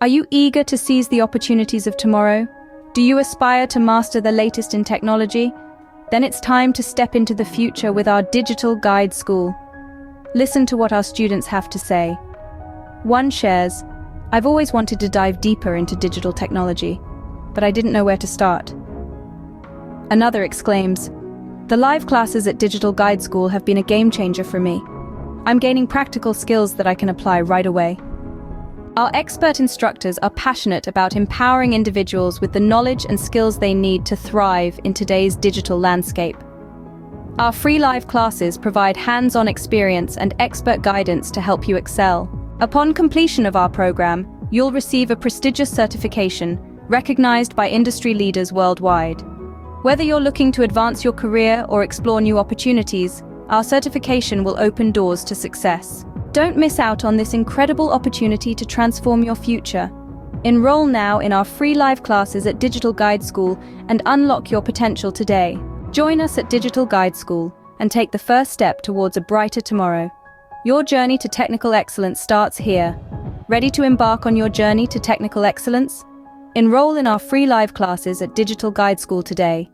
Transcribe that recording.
Are you eager to seize the opportunities of tomorrow? Do you aspire to master the latest in technology? Then it's time to step into the future with our digital guide school. Listen to what our students have to say. One shares, "I've always wanted to dive deeper into digital technology, but I didn't know where to start." Another exclaims, "The live classes at Digital Guide School have been a game changer for me. I'm gaining practical skills that I can apply right away." Our expert instructors are passionate about empowering individuals with the knowledge and skills they need to thrive in today's digital landscape. Our free live classes provide hands-on experience and expert guidance to help you excel. Upon completion of our program, you'll receive a prestigious certification recognized by industry leaders worldwide. Whether you're looking to advance your career or explore new opportunities, our certification will open doors to success. Don't miss out on this incredible opportunity to transform your future. Enroll now in our free live classes at Digital Guide School and unlock your potential today. Join us at Digital Guide School and take the first step towards a brighter tomorrow. Your journey to technical excellence starts here. Ready to embark on your journey to technical excellence? Enroll in our free live classes at Digital Guide School today.